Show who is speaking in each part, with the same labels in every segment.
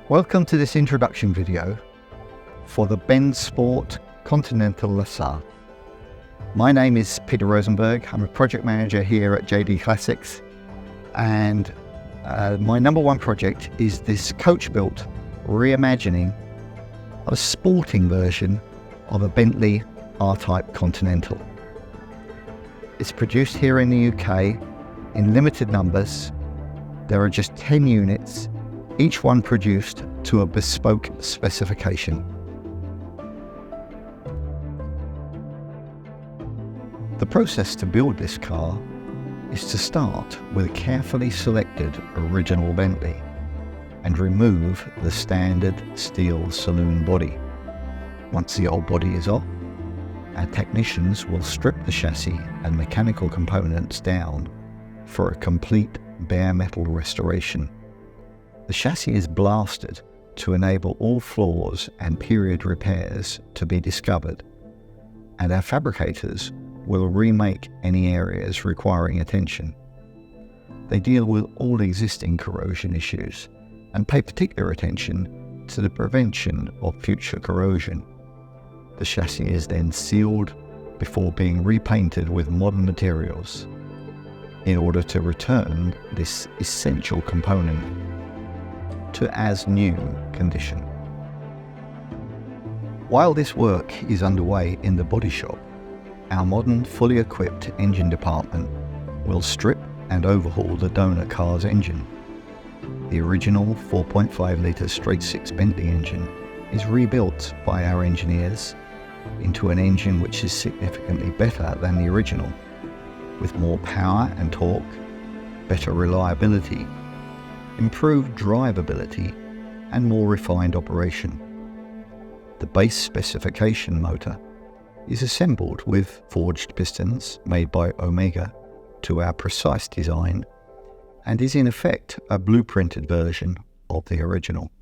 Speaker 1: Welcome to this introduction video for the Bensport Continental La Sarthe. My name is Peter Rosenberg. I'm a project manager here at JD Classics, and my number one project is this coach-built reimagining of a sporting version of a Bentley R-Type Continental. It's produced here in the UK in limited numbers. There are just 10 units, each one produced to a bespoke specification. The process to build this car is to start with a carefully selected original Bentley and remove the standard steel saloon body. Once the old body is off, our technicians will strip the chassis and mechanical components down for a complete bare metal restoration. The chassis is blasted to enable all flaws and period repairs to be discovered, and our fabricators will remake any areas requiring attention. They deal with all existing corrosion issues and pay particular attention to the prevention of future corrosion. The chassis is then sealed before being repainted with modern materials in order to return this essential component to as new condition. While this work is underway in the body shop, our modern, fully equipped engine department will strip and overhaul the donor car's engine. The original 4.5 litre straight-six Bentley engine is rebuilt by our engineers into an engine which is significantly better than the original, with more power and torque, better reliability, improved drivability, and more refined operation. The base specification motor is assembled with forged pistons made by Omega to our precise design and is in effect a blueprinted version of the original.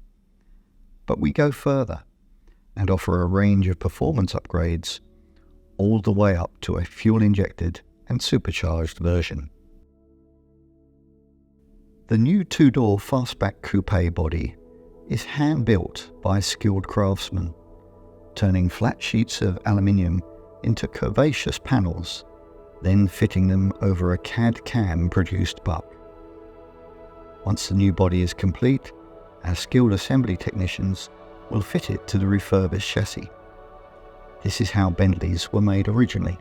Speaker 1: But we go further and offer a range of performance upgrades all the way up to a fuel-injected and supercharged version. The new two-door fastback coupe body is hand-built by skilled craftsmen, turning flat sheets of aluminium into curvaceous panels, then fitting them over a CAD-CAM produced buck. Once the new body is complete, our skilled assembly technicians will fit it to the refurbished chassis. This is how Bentleys were made originally.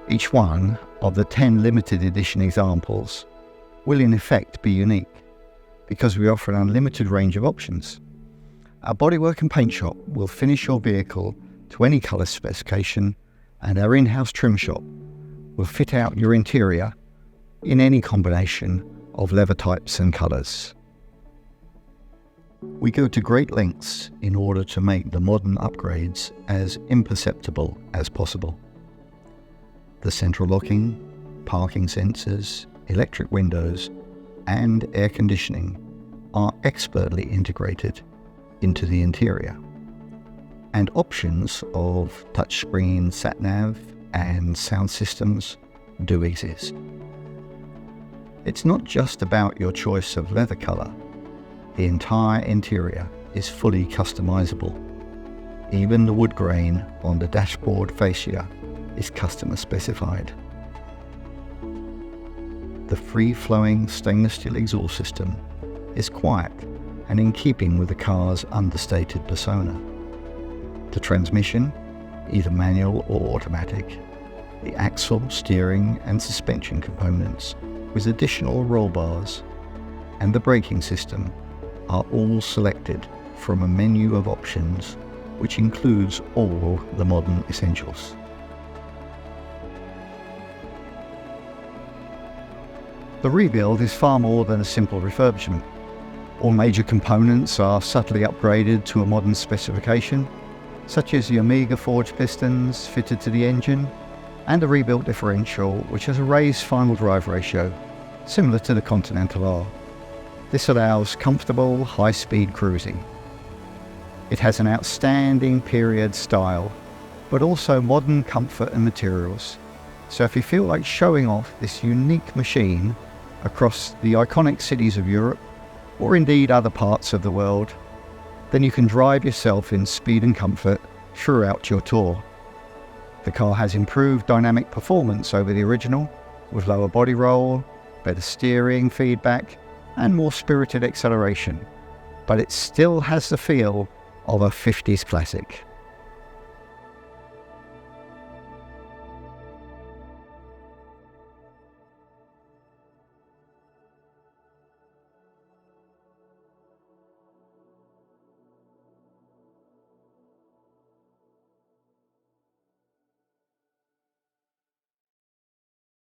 Speaker 1: Each one of the 10 limited edition examples will in effect be unique because we offer an unlimited range of options. Our bodywork and paint shop will finish your vehicle to any colour specification, and our in-house trim shop will fit out your interior in any combination of leather types and colours. We go to great lengths in order to make the modern upgrades as imperceptible as possible. The central locking, parking sensors, electric windows, and air conditioning are expertly integrated into the interior, and options of touchscreen sat-nav and sound systems do exist. It's not just about your choice of leather colour. The entire interior is fully customizable. Even the wood grain on the dashboard fascia is customer specified. The free-flowing stainless steel exhaust system is quiet and in keeping with the car's understated persona. The transmission, either manual or automatic, the axle, steering and suspension components with additional roll bars, and the braking system are all selected from a menu of options which includes all the modern essentials. The rebuild is far more than a simple refurbishment. All major components are subtly upgraded to a modern specification, such as the Omega forged pistons fitted to the engine, and a rebuilt differential which has a raised final drive ratio, similar to the Continental R. This allows comfortable, high-speed cruising. It has an outstanding period style, but also modern comfort and materials. So if you feel like showing off this unique machine across the iconic cities of Europe, or indeed other parts of the world, then you can drive yourself in speed and comfort throughout your tour. The car has improved dynamic performance over the original, with lower body roll, better steering feedback, and more spirited acceleration, but it still has the feel of a 50s classic.